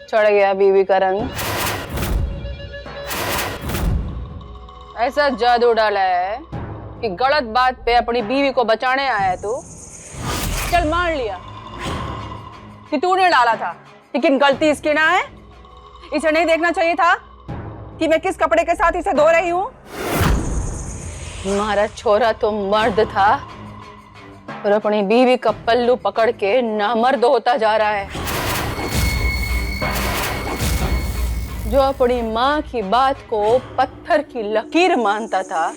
चढ़ गया बीवी का रंग। ऐसा जादू डाला है कि गलत बात पे अपनी बीवी को बचाने आया तू। चल मान लिया कि तूने डाला था, लेकिन गलती इसकी ना है। इसे नहीं देखना चाहिए था कि मैं किस कपड़े के साथ इसे धो रही हूं। हमारा छोरा तो मर्द था और अपनी बीवी का पल्लू पकड़ के नामर्द होता जा रहा है। जो अपनी माँ की बात को पत्थर की लकीर मानता था,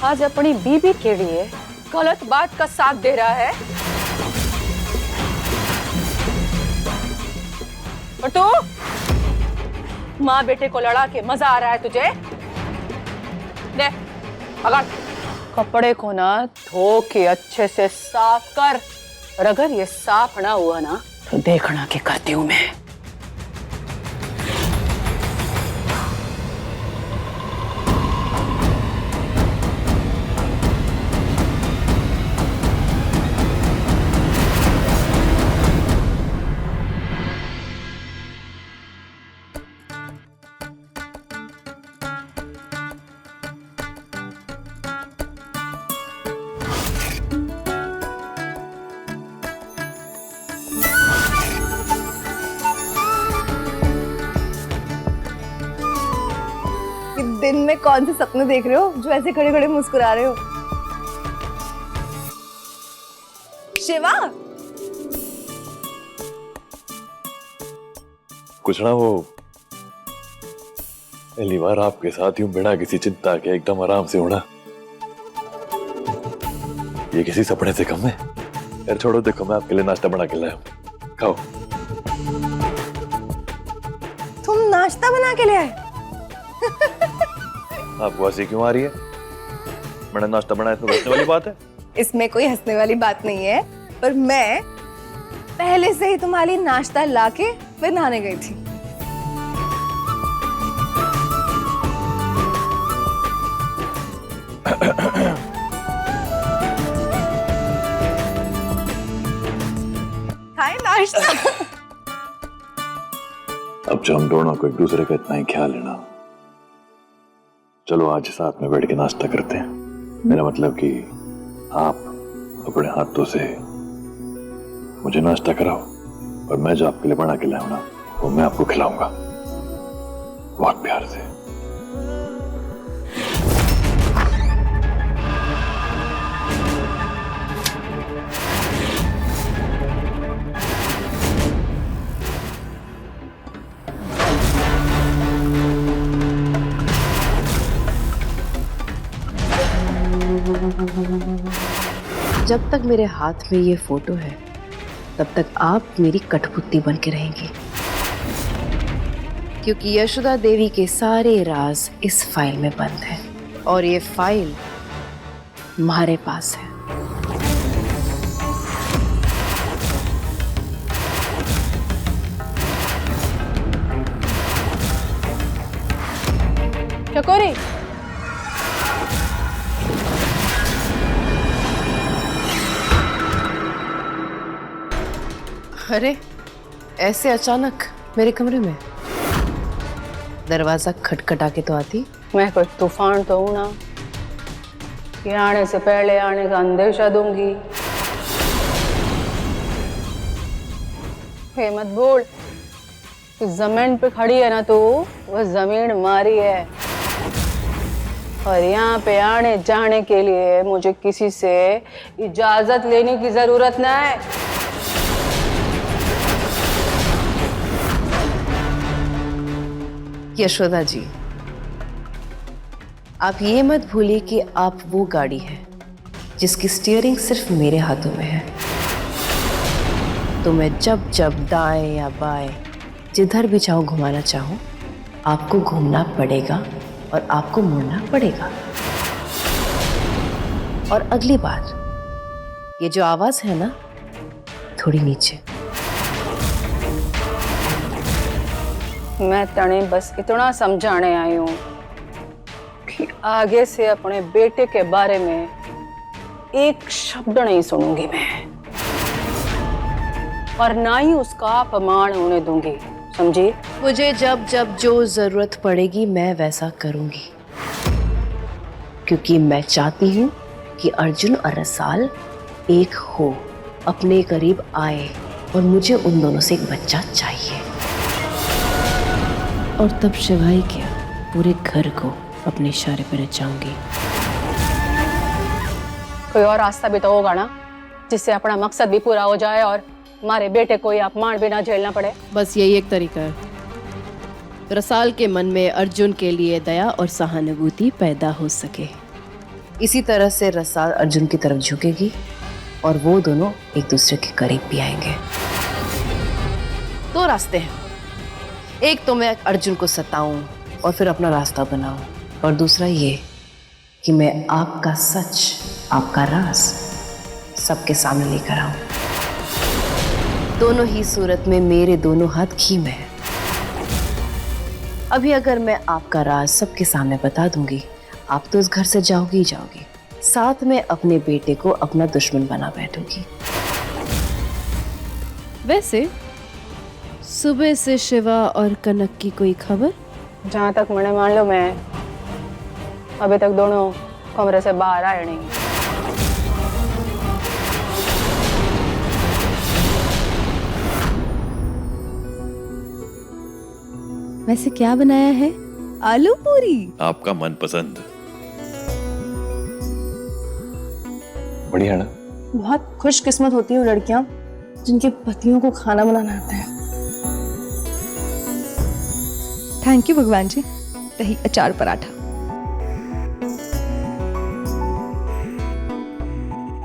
आज अपनी बीवी के लिए गलत बात का साथ दे रहा है। और तू माँ बेटे को लड़ा के मजा आ रहा है तुझे? ले अगर कपड़े को ना धो के अच्छे से साफ कर, और अगर ये साफ ना हुआ ना तो देखना क्या करती हूं मैं। दिन में कौन से सपने देख रहे हो जो ऐसे खड़े खड़े मुस्कुरा रहे हो? शिवा, कुछ ना, वो पहली बार आपके साथ यूं बिना किसी चिंता के एकदम आराम से होना, ये किसी सपने से कम है। यार छोड़ो, देखो मैं आपके लिए नाश्ता बना के लाया हूं, खाओ। तुम नाश्ता बना के ले आए? आपको हंसी क्यों आ रही है? मैंने नाश्ता बनाया, इसमें हंसने वाली बात है? इसमें कोई हंसने वाली बात नहीं है, पर मैं पहले से ही तुम्हारे लिए नाश्ता लाके फिर नहाने गई थी। खाए नाश्ता। अब जो हम दोनों को एक दूसरे का इतना ही ख्याल है ना, चलो आज साथ में बैठ के नाश्ता करते हैं। मेरा मतलब कि आप अपने हाथों से मुझे नाश्ता कराओ, और मैं जो आपके लिए बना के लाऊं ना, वो मैं आपको खिलाऊंगा बहुत प्यार से। जब तक मेरे हाथ में ये फोटो है, तब तक आप मेरी कठपुतली बन के रहेंगी, क्योंकि यशोदा देवी के सारे राज इस फाइल में बंद है, और ये फाइल हमारे पास है। चकोरी, अरे ऐसे अचानक मेरे कमरे में? दरवाजा खटखटा के तो आती। मैं कोई तूफान तो हूं ना कि आने से पहले आने का अंदेशा दूंगी। हे मत बोल कि जमीन पे खड़ी है ना, तो वो जमीन हमारी है, और यहाँ पे आने जाने के लिए मुझे किसी से इजाजत लेने की जरूरत ना है। यशोदा जी, आप ये मत भूलिए कि आप वो गाड़ी है जिसकी स्टीयरिंग सिर्फ मेरे हाथों में है। तो मैं जब जब दाएं या बाएं जिधर भी चाहूं घुमाना चाहूं, आपको घूमना पड़ेगा और आपको मुड़ना पड़ेगा। और अगली बार ये जो आवाज है ना, थोड़ी नीचे। मैं तने बस इतना समझाने आई हूं कि आगे से अपने बेटे के बारे में एक शब्द नहीं सुनूंगी मैं, और ना ही उसका अपमान होने दूंगी। समझी? मुझे जब जब जो जरूरत पड़ेगी मैं वैसा करूंगी, क्योंकि मैं चाहती हूँ कि अर्जुन और रसाल एक हो, अपने करीब आए, और मुझे उन दोनों से एक बच्चा चाहिए। और तब शिवाई क्या, पूरे घर को अपने इशारे पर नचाऊंगी। कोई और रास्ता भी तो होगा ना, जिससे अपना मकसद भी पूरा हो जाए और हमारे बेटे को ये अपमान भी ना झेलना पड़े। बस यही एक तरीका है। रसाल के मन में अर्जुन के लिए दया और सहानुभूति पैदा हो सके। इसी तरह से रसाल अर्जुन की तरफ झुकेगी और वो दोनों एक दूसरे के करीब भी आएंगे। दो रास्ते हैं, एक तो मैं अर्जुन को सताऊं और फिर अपना रास्ता बनाऊं, और दूसरा ये कि मैं आपका सच, आपका राज सबके सामने लेकर आऊं। दोनों ही सूरत में मेरे दोनों हाथ घी में हैं। अभी अगर मैं आपका राज सबके सामने बता दूंगी, आप तो इस घर से जाओगी ही जाओगी, साथ में अपने बेटे को अपना दुश्मन बना बैठोगी। वैसे सुबह से शिवा और कनक की कोई खबर? जहाँ तक मैंने मान लो, मैं अभी तक दोनों कमरे से बाहर आए नहीं। वैसे क्या बनाया है? आलू पूरी। आपका मनपसंद। बढ़िया ना? बहुत खुशकिस्मत होती है वो लड़कियां जिनके पतियों को खाना बनाना आता है। थैंक यू भगवान जी। दही अचार पराठा।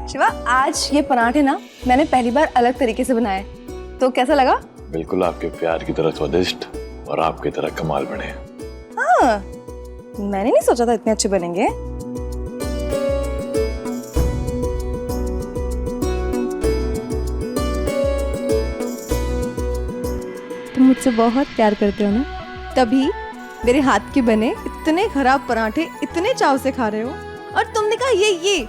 शिवा, आज ये पराठे ना मैंने पहली बार अलग तरीके से बनाए, तो कैसा लगा? बिल्कुल आपके प्यार की तरह स्वादिष्ट और आपकी तरह कमाल बने। हाँ, मैंने नहीं सोचा था इतने अच्छे बनेंगे। तुम मुझसे बहुत प्यार करते हो ना, तभी मेरे हाथ के बने इतने खराब पराठे इतने चाव से खा रहे हो। और तुमने कहा ये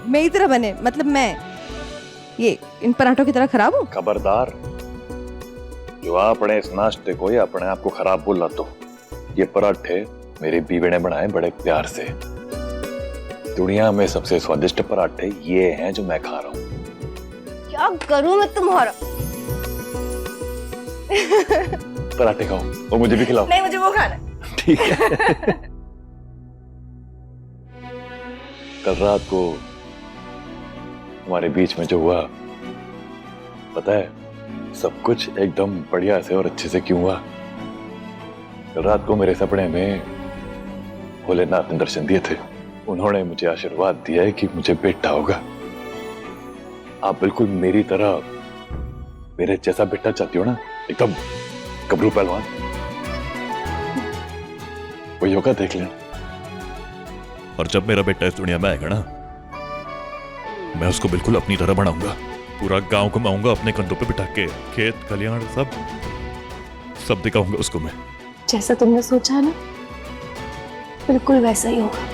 मेरी तरह बने, मतलब मैं ये इन पराठों की तरह खराब हूँ? खबरदार, जो आपने इस नाश्ते को या अपने आप को खराब बोला, तो ये पराठे मेरी बीवी ने बनाए बड़े प्यार से। दुनिया में सबसे स्वादिष्ट पराठे ये हैं जो मैं खा रहा हूँ। क्या करूँ मैं तुम्हारा? पराठे खाओ और मुझे भी खिलाओ। नहीं, मुझे वो खाना है। ठीक है। कल रात को हमारे बीच में जो हुआ, पता है सब कुछ एकदम बढ़िया से और अच्छे से क्यों हुआ? कल रात को मेरे सपने में भोलेनाथ ने दर्शन दिए थे। उन्होंने मुझे आशीर्वाद दिया है कि मुझे बेटा होगा। आप बिल्कुल मेरी तरह मेरे जैसा बेटा चाहती हो ना, एकदम गबरू पहलवान। वही होगा, देख लेना। और जब मेरा बेटा इस दुनिया में आएगा ना, मैं उसको बिल्कुल अपनी तरह बनाऊंगा। पूरा गांव घुमाऊंगा अपने कंधों पे बिठा के, खेत खलियान सब दिखाऊंगा उसको मैं। जैसा तुमने सोचा है ना, बिल्कुल वैसा ही होगा।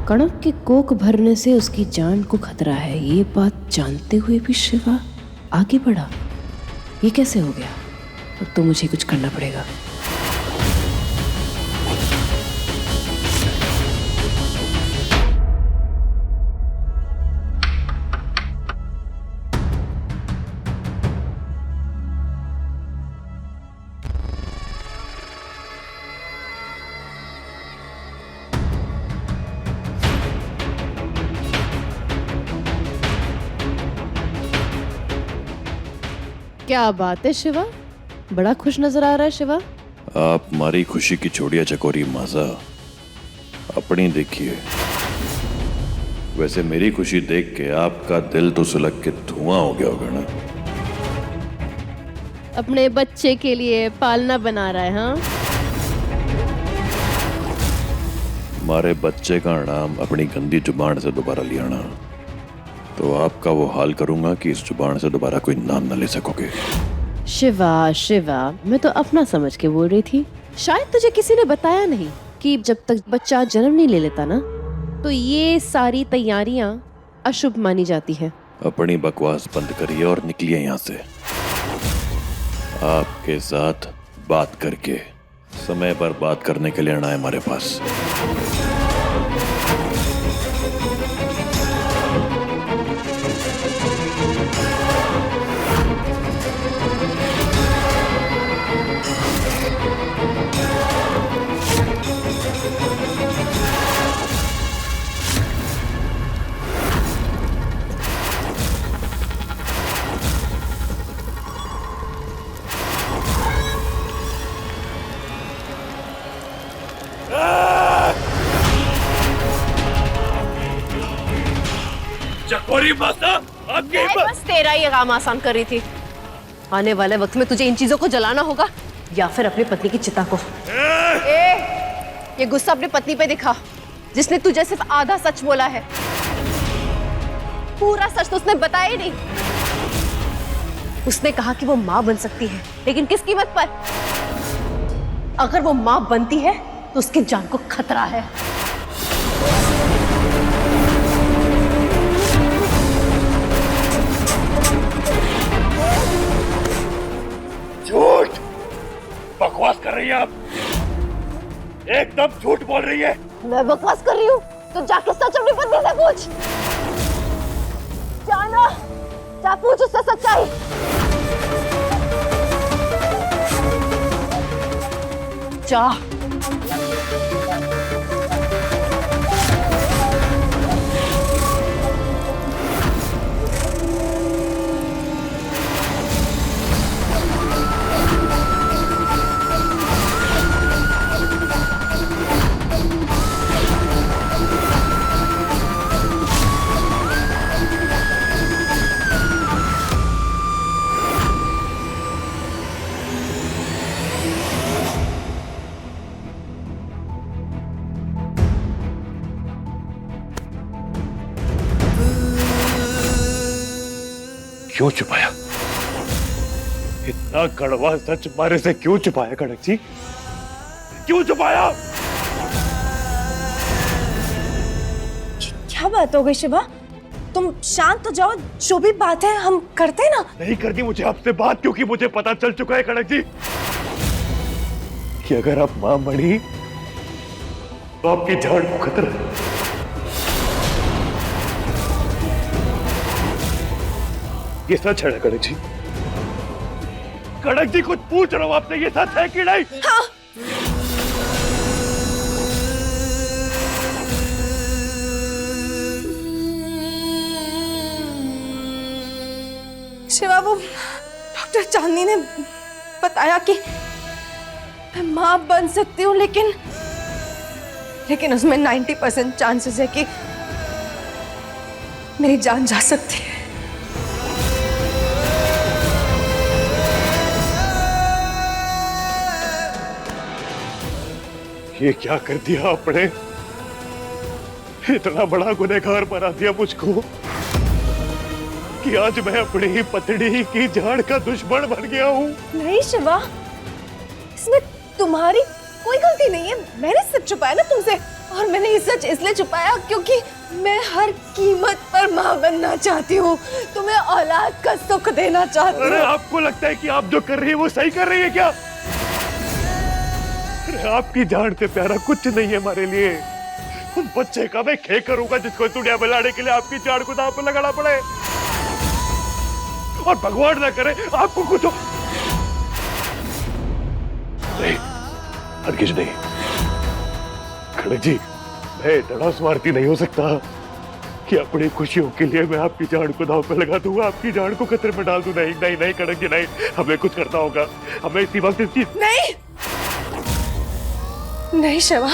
कणक के कोक भरने से उसकी जान को खतरा है, ये बात जानते हुए भी शिवा आगे बढ़ा। ये कैसे हो गया? अब तो मुझे कुछ करना पड़ेगा। क्या बात है शिवा, बड़ा खुश नजर आ रहा है शिवा। आप हमारी खुशी की छोड़िया चकोरी माजा अपनी देखिए। वैसे मेरी खुशी देख के आपका दिल तो सुलग के धुआं हो गया होगा ना। अपने बच्चे के लिए पालना बना रहा है? हाँ, हमारे बच्चे का नाम अपनी गंदी जुबान से दोबारा लिया ना, तो आपका वो हाल करूंगा कि इस जुबान से दोबारा कोई नाम न ले सकोगे। शिवा शिवा, मैं तो अपना समझ के बोल रही थी। शायद तुझे किसी ने बताया नहीं कि जब तक बच्चा जन्म नहीं ले लेता ना, तो ये सारी तैयारियां अशुभ मानी जाती है। अपनी बकवास बंद करिए और निकलिए यहाँ से। आपके साथ बात करके समय पर बात करने के लिए आना है हमारे पास। चकोरी माता, आपके मैं बस तेरा ये काम आसान कर रही थी। आने वाले वक्त में तुझे इन चीजों को जलाना होगा या फिर अपनी पत्नी की चिता को। ये गुस्सा अपनी पत्नी पे दिखा, जिसने तुझे सिर्फ आधा सच बोला है। पूरा सच तो उसने बताया ही नहीं। उसने कहा कि वो मां बन सकती है, लेकिन किस कीमत पर? अगर वो मां बनती है तो उसकी जान को खतरा है। झूठ बकवास कर रही है आप, एकदम झूठ बोल रही है। मैं बकवास कर रही हूँ तो जाके सच अपनी पत्नी से पूछ। जाना, जा पूछ उससे सच्चाई। जा। क्यों छुपाया? इतना कड़वा सच मारे से क्यों छुपाया कड़क जी? क्यों छुपाया? क्या बात हो गई शिवा? तुम शांत हो जाओ, जो भी बात है हम करते हैं ना। नहीं करनी मुझे आपसे बात, क्योंकि मुझे पता चल चुका है कड़क जी कि अगर आप मां बनी तो आपकी जान को खतरा है। ये सच है कड़क जी? कड़क जी कुछ पूछ रहा हूं आपसे, ये सच है कि नहीं? हाँ। शिवा, वो डॉक्टर चांदनी ने बताया कि मैं मां बन सकती हूँ, लेकिन उसमें 90% चांसेस है कि मेरी जान जा सकती है। ये क्या कर दिया आपने? इतना बड़ा गुनहगार बना दिया मुझको कि आज मैं अपनी ही पत्नी की जान का दुश्मन बन गया हूँ। नहीं शिवा, इसमें तुम्हारी कोई गलती नहीं है। मैंने सच छुपाया ना तुमसे, और मैंने ये सच इसलिए छुपाया क्योंकि मैं हर कीमत पर मां बनना चाहती हूँ, तुम्हें औलाद का सुख देना चाहती हूँ। अरे आपको लगता है कि आप जो कर रही है वो सही कर रही है क्या? अरे आपकी जान से प्यारा कुछ नहीं है हमारे लिए। उस बच्चे का मैं खे करूंगा जिसको दुनिया में लाने के लिए आपकी जान को दांव पर लगाना पड़े, और भगवान ना करे आपको कुछ हो। नहीं, हरगिज नहीं। खड़क जी, मैं इतना स्वार्थी नहीं हो सकता कि अपनी खुशियों के लिए मैं आपकी जान को दांव पर लगा दूंगा, आपकी जान को खतरे में डाल दूं। नहीं नहीं नहीं खड़क जी, नहीं, हमें कुछ करना होगा। हमें इसी वक्त इसकी नहीं नहीं शिवा,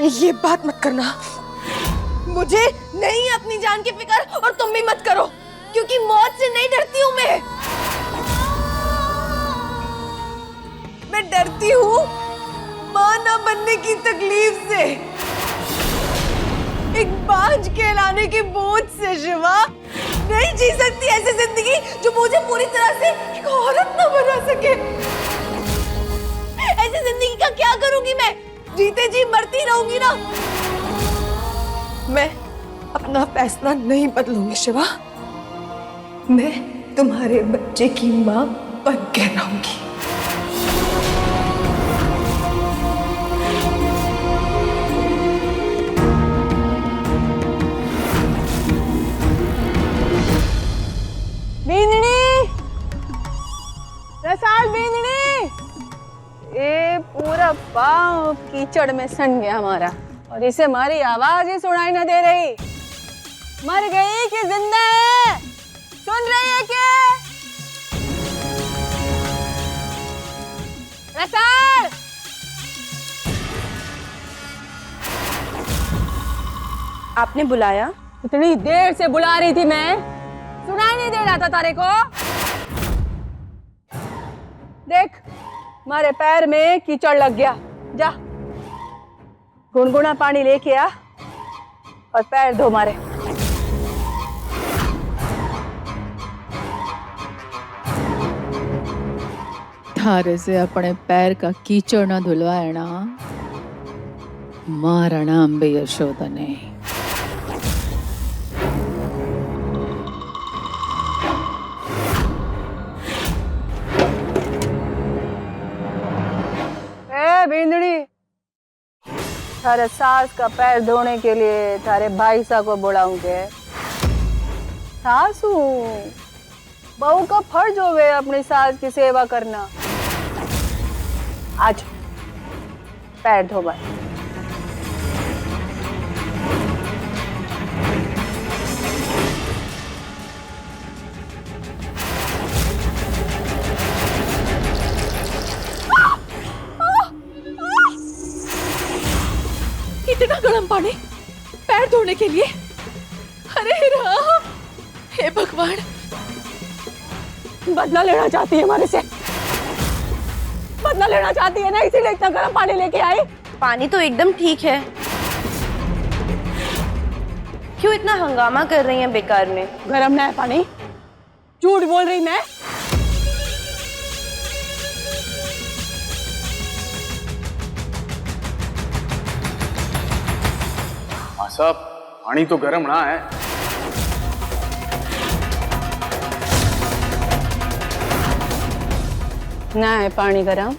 ये बात मत करना। मुझे नहीं अपनी जान की फिक्र, और तुम भी मत करो, क्योंकि मौत से नहीं डरती हूं मैं डरती हूं मां ना बनने की तकलीफ से, एक बाज कहलाने के बोझ से। शिवा, नहीं जी सकती ऐसी जिंदगी जो मुझे पूरी तरह से एक औरत ना बना सके। ऐसी जिंदगी का क्या करूंगी मैं? जीते जी मरती रहूंगी ना। मैं अपना फैसला नहीं बदलूंगी शिवा। मैं तुम्हारे बच्चे की मां बन के रहूंगी। बींदनी, रसाल बींदनी, ये पूरा पाँव कीचड़ में सन गया हमारा और इसे हमारी आवाज ही सुनाई न दे रही। मर गई कि जिंदा है? सुन रही है क्या? रसाल, आपने बुलाया? इतनी देर से बुला रही थी मैं, सुनाई नहीं दे रहा था तारे को? देख, हमारे पैर में कीचड़ लग गया। जा गुनगुना पानी लेके आ और पैर धो मारे। थारे से अपने पैर का कीचड़ न धुलवाना, मारणा अंबे यशोदा ने। बींदड़ी, थारे सास का पैर धोने के लिए थारे भाई साहब को बुलाऊंगे। सासू, बहू का फर्ज होवे अपनी सास की सेवा करना। आज पैर धो बार। इतना गर्म पानी पैर धोने के लिए? अरे राम, हे भगवान! बदला लेना चाहती है हमारे से, बदला लेना चाहती है ना, इसीलिए इतना गर्म पानी लेके आई। पानी तो एकदम ठीक है, क्यों इतना हंगामा कर रही हैं बेकार में? गर्म ना है पानी, झूठ बोल रही मैं। साहब, पानी तो गर्म ना है। ना है पानी गरम।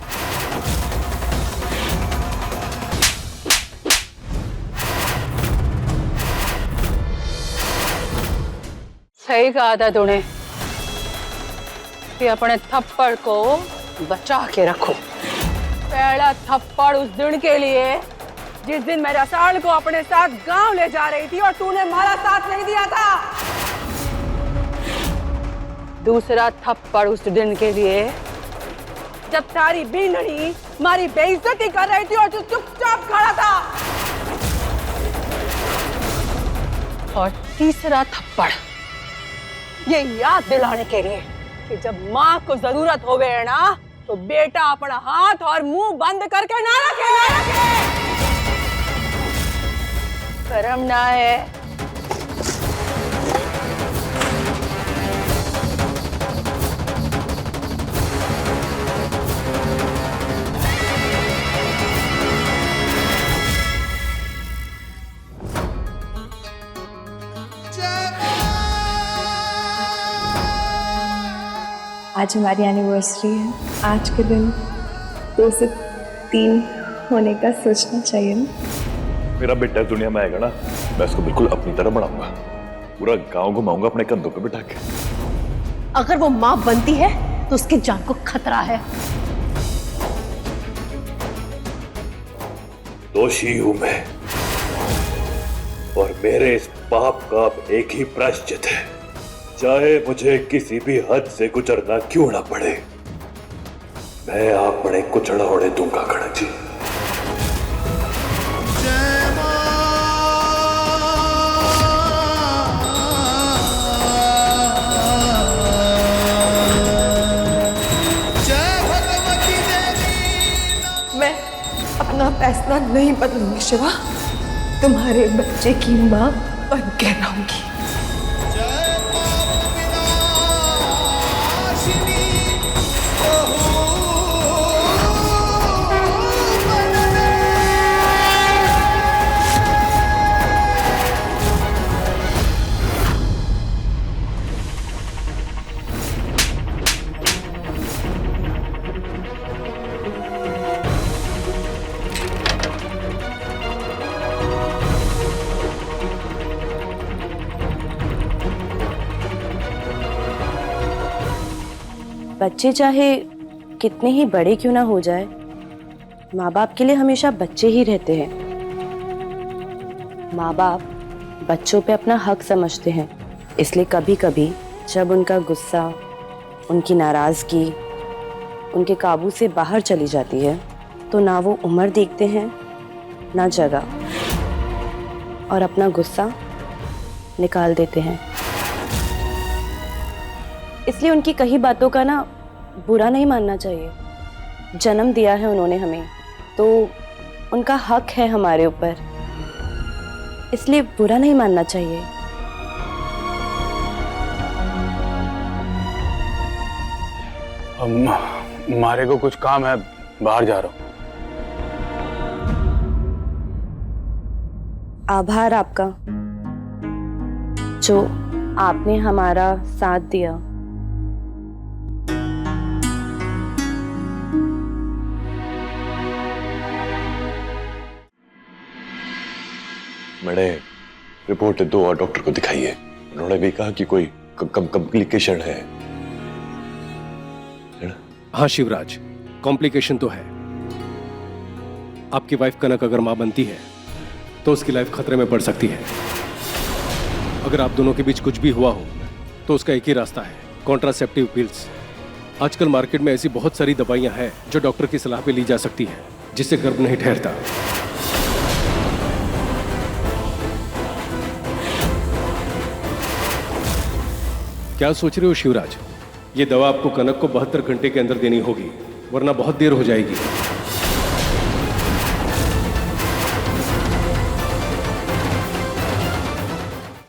सही कहा था तूने कि अपने थप्पड़ को बचा के रखो। पहला थप्पड़ उस दिन के लिए जिस दिन मैं रसाल को अपने साथ गांव ले जा रही थी और तूने हमारा साथ नहीं दिया था। दूसरा थप्पड़ उस दिन के लिए जब तारी बीनड़ी हमारी बेइज्जती कर रही थी और तू चुपचाप खड़ा था। और तीसरा थप्पड़ ये याद दिलाने के लिए कि जब माँ को जरूरत होवे ना तो बेटा अपना हाथ और मुंह बंद करके ना रखे। गरम ना है। आज हमारी एनिवर्सरी है। आज के दिन 2 से 3 होने का सोचना चाहिए ना। मेरा बेटा दुनिया में आएगा ना, मैं उसको बिल्कुल अपनी तरह बनाऊंगा। पूरा गांव घुमाऊंगा अपने कंधों पे बिठा के। अगर वो माँ बनती है तो उसकी जान को खतरा है। दोषी हूं मैं और मेरे इस पाप का अब एक ही प्रायश्चित है, चाहे मुझे किसी भी हद से गुजरना क्यों ना पड़े, मैं अपने कुचड़ा उड़े दूंगा खड़क जी। मैं अपना फैसला नहीं बदलूंगी शिवा। तुम्हारे बच्चे की मां बन के रहूंगी। बच्चे चाहे कितने ही बड़े क्यों ना हो जाए, माँ बाप के लिए हमेशा बच्चे ही रहते हैं। माँ बाप बच्चों पे अपना हक समझते हैं, इसलिए कभी कभी जब उनका गुस्सा, उनकी नाराज़गी उनके काबू से बाहर चली जाती है तो ना वो उम्र देखते हैं ना जगह, और अपना गुस्सा निकाल देते हैं। इसलिए उनकी कही बातों का ना बुरा नहीं मानना चाहिए। जन्म दिया है उन्होंने हमें, तो उनका हक है हमारे ऊपर, इसलिए बुरा नहीं मानना चाहिए। मारे को कुछ काम है, बाहर जा रहा हूँ। आभार आपका जो आपने हमारा साथ दिया। मैंने रिपोर्ट 2 और डॉक्टर को दिखाई है। उन्होंने भी कहा कि कोई कॉम्प्लिकेशन है ना? हाँ शिवराज, कॉम्प्लिकेशन तो है। आपकी वाइफ कनक अगर मां बनती है तो उसकी लाइफ खतरे में पड़ सकती है। अगर आप दोनों के बीच कुछ भी हुआ हो तो उसका एक ही रास्ता है, कॉन्ट्रासेप्टिव पिल्स। आजकल मार्केट में ऐसी बहुत सारी दवाइयां हैं जो डॉक्टर की सलाह पे ली जा सकती है, जिससे गर्भ नहीं ठहरता। क्या सोच रहे हो शिवराज? ये दवा आपको कनक को 72 घंटे के अंदर देनी होगी, वरना बहुत देर हो जाएगी।